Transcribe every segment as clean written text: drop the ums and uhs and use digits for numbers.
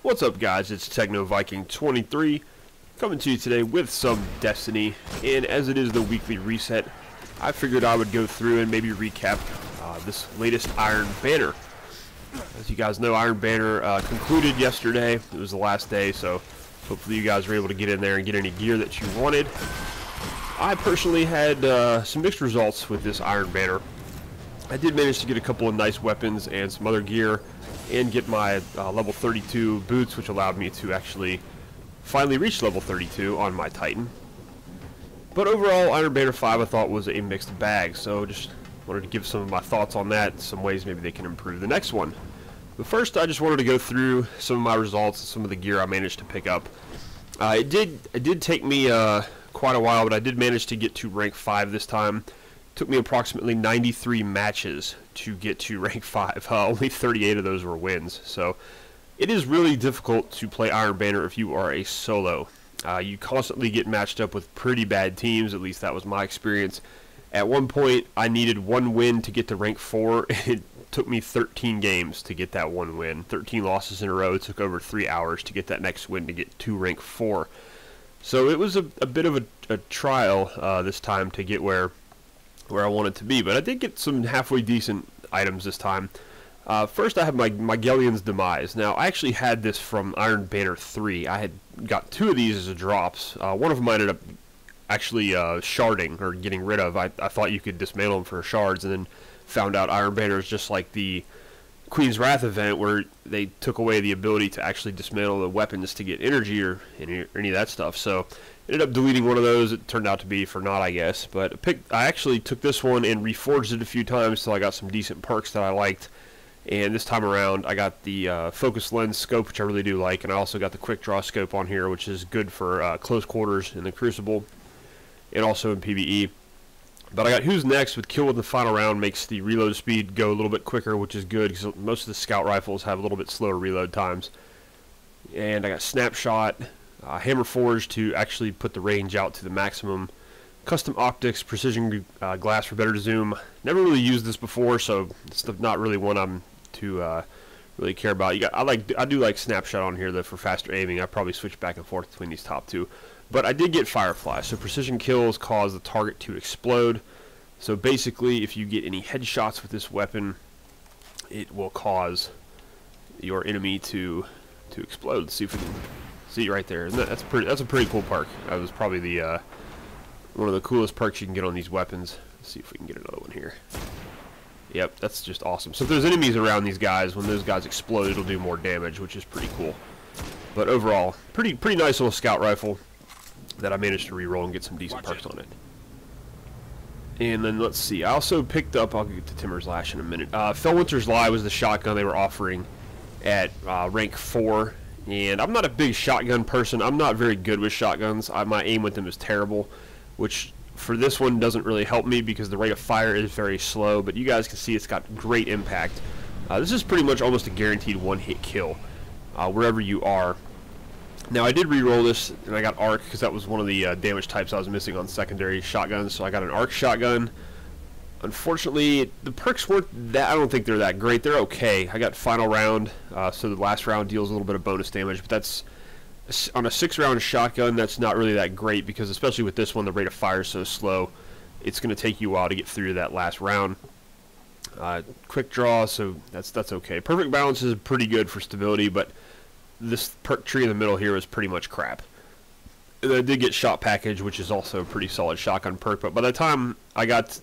What's up, guys? It's Techno Viking 23 coming to you today with some Destiny, and as it is the weekly reset, I figured I would go through and maybe recap this latest Iron Banner. As you guys know, Iron Banner concluded yesterday. It was the last day, so hopefully you guys were able to get in there and get any gear that you wanted. I personally had some mixed results with this Iron Banner. I did manage to get a couple of nice weapons and some other gear, and get my level 32 boots, which allowed me to actually finally reach level 32 on my Titan. But overall, Iron Banner 5 I thought was a mixed bag, so just wanted to give some of my thoughts on that, some ways maybe they can improve the next one. But first, I just wanted to go through some of my results and some of the gear I managed to pick up. It did take me quite a while, but I did manage to get to rank 5 this time. Took me approximately 93 matches to get to rank 5. Only 38 of those were wins. So it is really difficult to play Iron Banner if you are a solo. You constantly get matched up with pretty bad teams, at least that was my experience. At one point, I needed one win to get to rank 4. It took me 13 games to get that one win. 13 losses in a row. It took over 3 hours to get that next win to get to rank 4. So it was a bit of a trial this time to get where I wanted to be, but I did get some halfway decent items this time. First, I have my Gellion's Demise. Now, I actually had this from Iron Banner 3. I had got 2 of these as a drops. One of them I ended up actually sharding, or getting rid of. I thought you could dismantle them for shards, and then found out Iron Banner is just like the Queen's Wrath event, where they took away the ability to actually dismantle the weapons to get energy or any of that stuff. So ended up deleting one of those. It turned out to be for naught, I guess. But I actually took this one and reforged it a few times till I got some decent perks that I liked. And this time around, I got the focus lens scope, which I really do like, and I also got the quick draw scope on here, which is good for close quarters in the Crucible and also in PvE. But I got Who's Next with Kill with the Final Round, makes the reload speed go a little bit quicker, which is good because most of the scout rifles have a little bit slower reload times. And I got Snapshot, Hammer Forge to actually put the range out to the maximum. Custom Optics, Precision Glass for better zoom. Never really used this before, so it's not really one I'm too really care about. I do like Snapshot on here though for faster aiming. I probably switch back and forth between these top two. But I did get Firefly, so precision kills cause the target to explode. So basically, if you get any headshots with this weapon, it will cause your enemy to explode. Let's see if we can see right there. That's a pretty cool perk. That was probably the one of the coolest perks you can get on these weapons. Let's see if we can get another one here. Yep, that's just awesome. So if there's enemies around these guys, when those guys explode, it'll do more damage, which is pretty cool. But overall, pretty nice little scout rifle that I managed to reroll and get some decent perks on it. And then let's see, I also picked up, I'll get to Timur's Lash in a minute. Fellwinter's Lie was the shotgun they were offering at rank 4. And I'm not a big shotgun person. I'm not very good with shotguns. My aim with them is terrible, which for this one doesn't really help me because the rate of fire is very slow. But you guys can see it's got great impact. This is pretty much almost a guaranteed one-hit kill wherever you are. Now, I did re-roll this, and I got arc because that was one of the damage types I was missing on secondary shotguns. So I got an arc shotgun. Unfortunately, the perks weren't that. I don't think they're that great. They're okay. I got Final Round, so the last round deals a little bit of bonus damage, but that's on a 6-round shotgun. That's not really that great because, especially with this one, the rate of fire is so slow. It's going to take you a while to get through that last round. Quick draw, so that's okay. Perfect Balance is pretty good for stability, but this perk tree in the middle here is pretty much crap. And I did get Shot Package, which is also a pretty solid shotgun perk, but by the time I got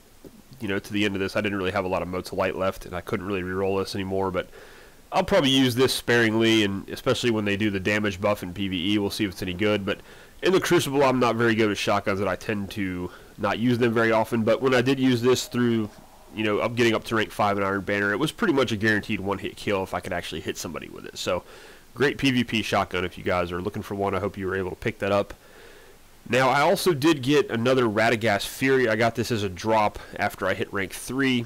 to the end of this, I didn't really have a lot of Motes of Light left, and I couldn't really reroll this anymore, but I'll probably use this sparingly, and especially when they do the damage buff in PvE, we'll see if it's any good. But in the Crucible, I'm not very good with shotguns, and I tend to not use them very often, but when I did use this through, I'm getting up to rank 5 in Iron Banner, it was pretty much a guaranteed one-hit kill if I could actually hit somebody with it. So great PvP shotgun if you guys are looking for one. I hope you were able to pick that up. Now, I also did get another Radagast Fury. I got this as a drop after I hit rank 3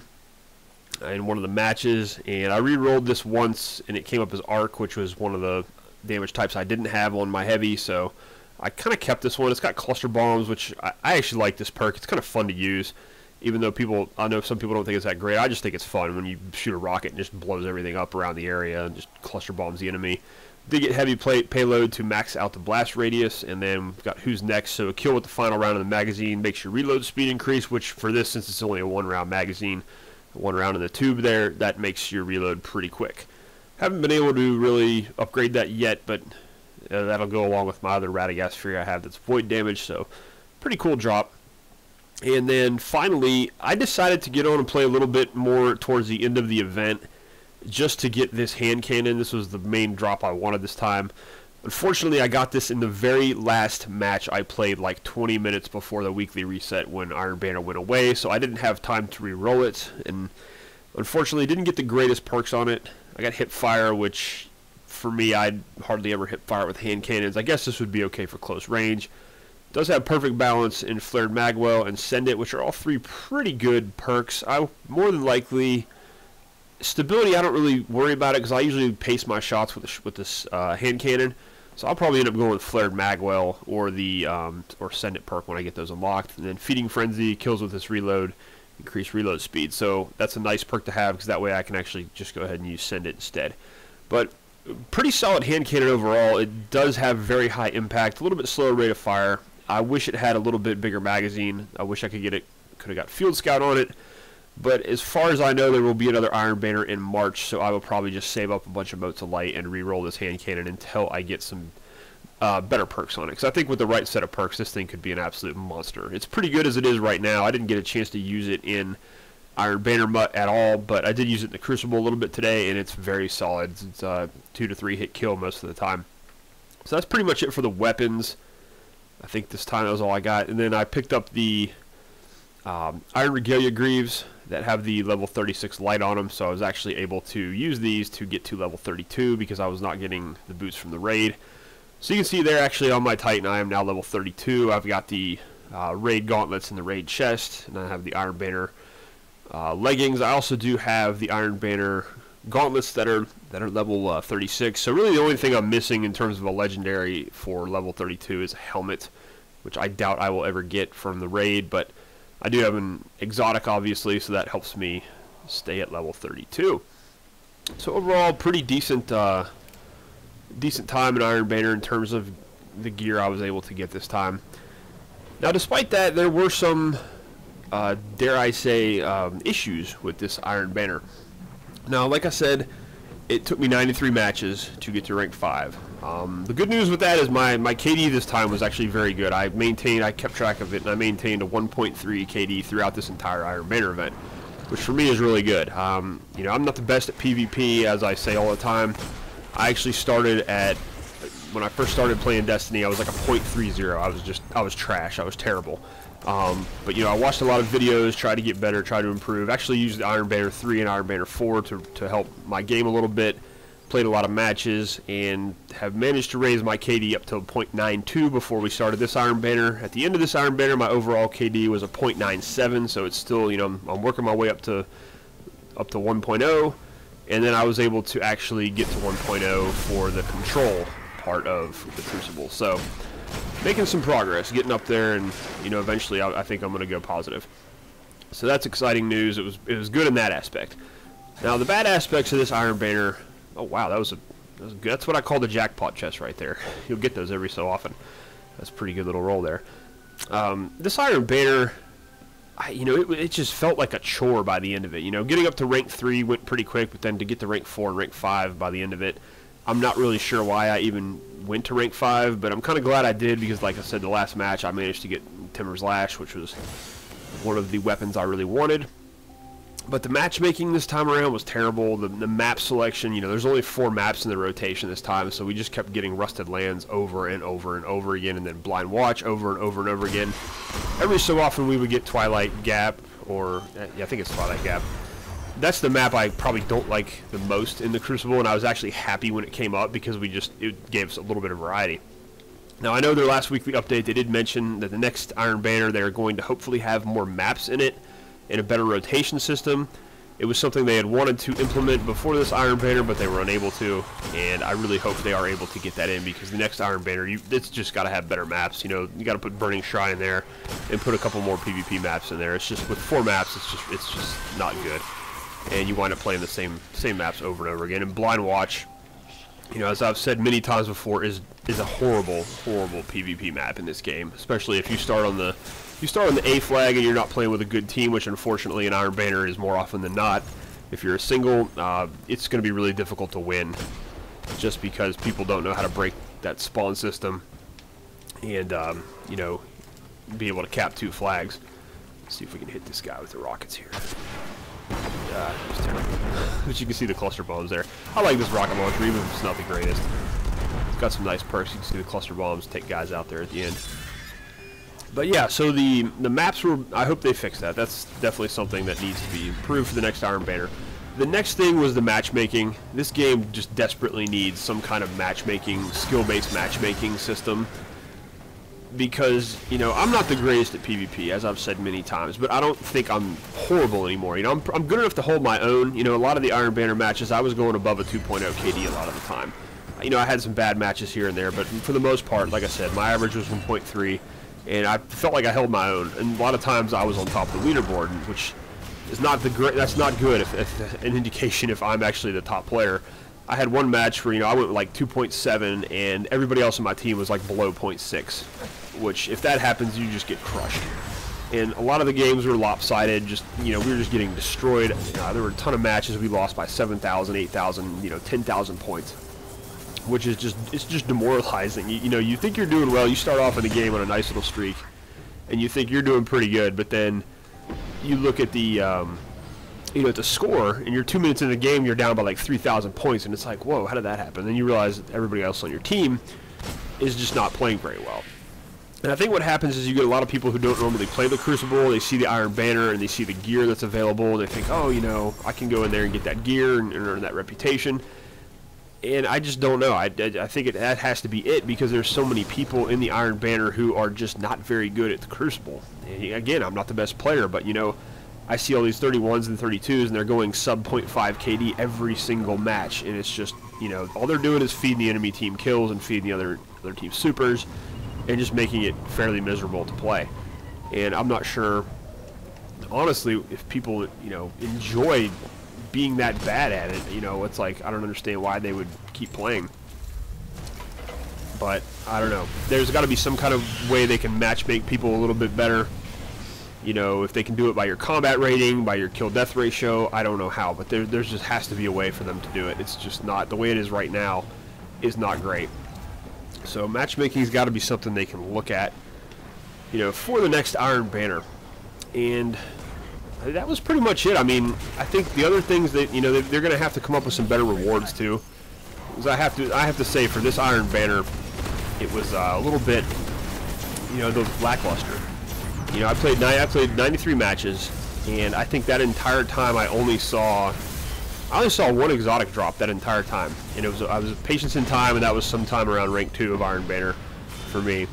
in one of the matches, and I re-rolled this once, and it came up as Arc, which was one of the damage types I didn't have on my Heavy, so I kind of kept this one. It's got Cluster Bombs, which I actually like this perk. It's kind of fun to use, even though I know some people don't think it's that great. I just think it's fun when you shoot a rocket and just blows everything up around the area and just cluster bombs the enemy. Did get heavy payload to max out the blast radius, and then we've got Who's Next. So a kill with the final round of the magazine makes your reload speed increase, which for this, since it's only a 1-round magazine, 1 round in the tube there, that makes your reload pretty quick. Haven't been able to really upgrade that yet, but that'll go along with my other Radagast Fury I have that's void damage, so pretty cool drop. And then finally, I decided to get on and play a little bit more towards the end of the event, just to get this hand cannon. This was the main drop I wanted this time. Unfortunately, I got this in the very last match I played, like 20 minutes before the weekly reset when Iron Banner went away, so I didn't have time to re-roll it, and unfortunately didn't get the greatest perks on it. I got hip fire, which for me, I'd hardly ever hip fire with hand cannons. I guess this would be okay for close range. Does have perfect balance in Flared Magwell and Send It, which are all 3 pretty good perks. I more than likely... Stability, I don't really worry about it because I usually pace my shots with this hand cannon. So I'll probably end up going with Flared Magwell or the or Send It perk when I get those unlocked. And then Feeding Frenzy, kills with this reload, increase reload speed. So that's a nice perk to have because that way I can actually just go ahead and use Send It instead. But pretty solid hand cannon overall. It does have very high impact, a little bit slower rate of fire. I wish it had a little bit bigger magazine. I wish I could have got Field Scout on it. But as far as I know, there will be another Iron Banner in March, so I will probably just save up a bunch of Motes of Light and re-roll this hand cannon until I get some better perks on it. Because I think with the right set of perks, this thing could be an absolute monster. It's pretty good as it is right now. I didn't get a chance to use it in Iron Banner Mutt at all, but I did use it in the Crucible a little bit today, and it's very solid. It's a 2 to 3 hit kill most of the time. So that's pretty much it for the weapons. I think this time that was all I got. And then I picked up the Iron Regalia Greaves that have the level 36 light on them, so I was actually able to use these to get to level 32 because I was not getting the boots from the raid. So you can see there actually on my Titan I am now level 32. I've got the raid gauntlets in the raid chest, and I have the Iron Banner leggings. I also do have the Iron Banner gauntlets that are level 36. So really the only thing I'm missing in terms of a legendary for level 32 is a helmet, which I doubt I will ever get from the raid, but I do have an exotic, obviously, so that helps me stay at level 32. So overall, pretty decent time in Iron Banner in terms of the gear I was able to get this time. Now, despite that, there were some, dare I say, issues with this Iron Banner. Now, like I said, it took me 93 matches to get to rank 5. The good news with that is my KD this time was actually very good. I kept track of it, and I maintained a 1.3 KD throughout this entire Iron Banner event, which for me is really good. You know, I'm not the best at PvP, as I say all the time. I actually started at, when I first started playing Destiny, I was like a 0.30. I was trash. I was terrible. But you know, I watched a lot of videos, tried to get better, tried to improve. Actually used the Iron Banner 3 and Iron Banner 4 to help my game a little bit. Played a lot of matches and have managed to raise my KD up to a 0.92 before we started this Iron Banner. At the end of this Iron Banner, my overall KD was a 0.97, so it's still, you know, I'm working my way up to 1.0, and then I was able to actually get to 1.0 for the control part of the Crucible. So making some progress, getting up there, and you know, eventually I think I'm going to go positive. So that's exciting news. It was good in that aspect. Now the bad aspects of this Iron Banner. Oh wow, that was good. That's what I call the jackpot chest right there. You'll get those every so often. That's a pretty good little roll there. This Iron Banner, you know, it just felt like a chore by the end of it. You know, getting up to rank 3 went pretty quick, but then to get to rank 4 and rank 5 by the end of it, I'm not really sure why I even went to rank 5, but I'm kind of glad I did because, like I said, the last match I managed to get Timur's Lash, which was one of the weapons I really wanted. But the matchmaking this time around was terrible. The map selection, you know, there's only 4 maps in the rotation this time, so we just kept getting Rusted Lands over and over and over again, and then Blind Watch over and over and over again. Every so often we would get Twilight Gap, or, yeah, I think it's Twilight Gap. That's the map I probably don't like the most in the Crucible, and I was actually happy when it came up because it gave us a little bit of variety. Now, I know their last weekly update, they did mention that the next Iron Banner, they're going to hopefully have more maps in it, and a better rotation system. It was something they had wanted to implement before this Iron Banner, but they were unable to, and I really hope they are able to get that in because the next Iron Banner, it's just got to have better maps. You know, you got to put Burning Shrine in there and put a couple more PvP maps in there. It's just with 4 maps, it's just not good, and you wind up playing the same maps over and over again. And Blind Watch, you know, as I've said many times before, is a horrible PvP map in this game, especially if you start on the A flag and you're not playing with a good team, which unfortunately in Iron Banner is more often than not. If you're a single, it's going to be really difficult to win, just because people don't know how to break that spawn system and you know, be able to cap 2 flags. Let's see if we can hit this guy with the rockets here. It's terrible. But you can see the cluster bombs there. I like this rocket launcher, even if it's not the greatest. It's got some nice perks. You can see the cluster bombs take guys out there at the end. But yeah, so the maps were, I hope they fix that. That's definitely something that needs to be improved for the next Iron Banner. The next thing was the matchmaking. This game just desperately needs some kind of matchmaking, skill-based matchmaking system. Because, you know, I'm not the greatest at PvP, as I've said many times, but I don't think I'm horrible anymore. You know, I'm good enough to hold my own. You know, a lot of the Iron Banner matches, I was going above a 2.0 KD a lot of the time. You know, I had some bad matches here and there, but for the most part, like I said, my average was 1.3, and I felt like I held my own. And a lot of times I was on top of the leaderboard, which is not that's not good if an indication if I'm actually the top player. I had one match where, you know, I went like 2.7, and everybody else on my team was like below 0.6, which, if that happens, you just get crushed. And a lot of the games were lopsided, just, you know, we were just getting destroyed. There were a ton of matches we lost by 7,000, 8,000, you know, 10,000 points, which is just, it's just demoralizing. You know, you think you're doing well, you start off in the game on a nice little streak, and you think you're doing pretty good, but then you look at the, you know, at the score, and you're 2 minutes in the game, you're down by like 3,000 points, and it's like, whoa, how did that happen? And then you realize that everybody else on your team is just not playing very well. And I think what happens is you get a lot of people who don't normally play the Crucible. They see the Iron Banner and they see the gear that's available, and they think, oh, you know, I can go in there and get that gear and earn that reputation. And I just don't know. I think that has to be it, because there's so many people in the Iron Banner who are just not very good at the Crucible. And again, I'm not the best player, but, you know, I see all these 31s and 32s, and they're going sub 0.5 KD every single match, and it's just, you know, all they're doing is feeding the enemy team kills and feeding the other team supers, and just making it fairly miserable to play. And I'm not sure, honestly, if people, you know, enjoy being that bad at it. You know, it's like, I don't understand why they would keep playing. But I don't know. There's got to be some kind of way they can matchmake people a little bit better. You know, if they can do it by your combat rating, by your kill-death ratio, I don't know how, but there's just has to be a way for them to do it. It's just not, the way it is right now is not great. So matchmaking's got to be something they can look at, you know, for the next Iron Banner. And that was pretty much it. I mean, I think the other things that, you know, they're going to have to come up with some better rewards too. Because I have to say, for this Iron Banner, it was a little bit, you know, lackluster. You know, I played 93 matches, and I think that entire time I only saw one exotic drop that entire time, and I was Patience in Time, and that was sometime around rank 2 of Iron Banner for me.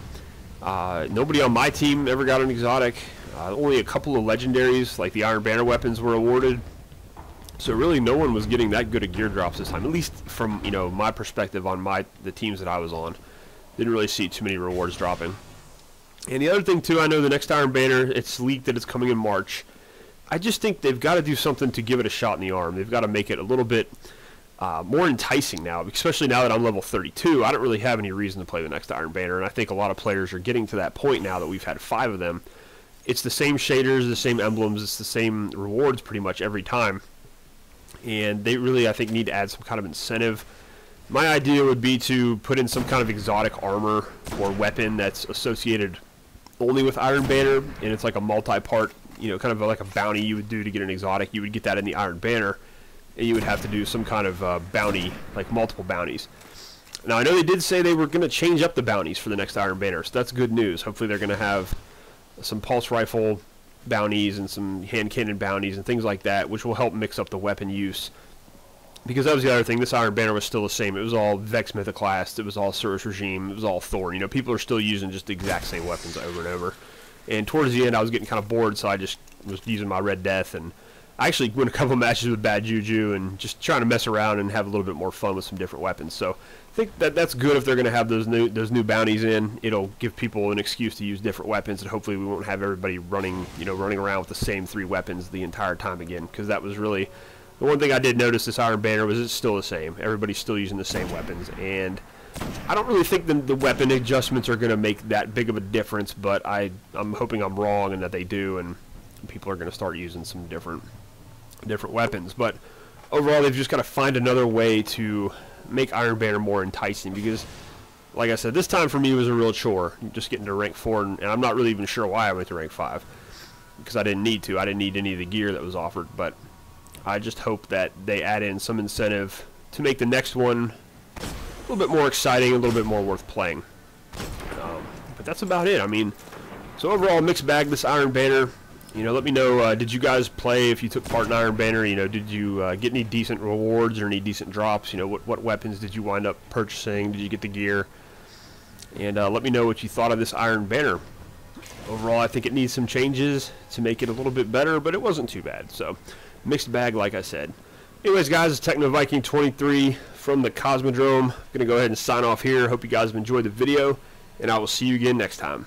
Nobody on my team ever got an exotic. Only a couple of legendaries, like the Iron Banner weapons, were awarded. So really, no one was getting that good of gear drops this time, at least from, you know, my perspective on the teams that I was on. Didn't really see too many rewards dropping. And the other thing too, I know the next Iron Banner, it's leaked that it's coming in March. I just think they've got to do something to give it a shot in the arm. They've got to make it a little bit more enticing now, especially now that I'm level 32. I don't really have any reason to play the next Iron Banner, and I think a lot of players are getting to that point now that we've had 5 of them. It's the same shaders, the same emblems, it's the same rewards pretty much every time. And they really, I think, need to add some kind of incentive. My idea would be to put in some kind of exotic armor or weapon that's associated only with Iron Banner, and it's like a multi-part, you know, kind of like a bounty you would do to get an exotic. You would get that in the Iron Banner, and you would have to do some kind of bounty, like multiple bounties. Now, I know they did say they were going to change up the bounties for the next Iron Banner, so that's good news. Hopefully they're going to have some pulse rifle bounties and some hand cannon bounties and things like that, which will help mix up the weapon use. Because that was the other thing, this Iron Banner was still the same. It was all Vex Mythoclast, it was all Surus Regime, it was all Thor. You know, people are still using just the exact same weapons over and over. And towards the end, I was getting kind of bored, so I just was using my Red Death. And I actually went a couple matches with Bad Juju and just trying to mess around and have a little bit more fun with some different weapons. So I think that's good if they're going to have those new bounties in. It'll give people an excuse to use different weapons, and hopefully we won't have everybody running around with the same 3 weapons the entire time again, because that was really The one thing I did notice this Iron Banner was it's still the same. Everybody's still using the same weapons, and I don't really think the weapon adjustments are going to make that big of a difference, but I'm hoping I'm wrong and that they do, and people are going to start using some different weapons. But overall, they've just got to find another way to make Iron Banner more enticing, because, like I said, this time for me was a real chore, just getting to rank 4, and I'm not really even sure why I went to rank 5, because I didn't need to. I didn't need any of the gear that was offered, but I just hope that they add in some incentive to make the next one a little bit more exciting, a little bit more worth playing. But that's about it. I mean, so overall, mixed bag, this Iron Banner. You know, let me know, did you guys play, if you took part in Iron Banner, you know, did you get any decent rewards or any decent drops? You know, what weapons did you wind up purchasing? Did you get the gear? And let me know what you thought of this Iron Banner. Overall, I think it needs some changes to make it a little bit better, but it wasn't too bad. So, mixed bag, like I said. Anyways, guys, it's Techno Viking 23 from the Cosmodrome. I'm going to go ahead and sign off here. Hope you guys have enjoyed the video, and I will see you again next time.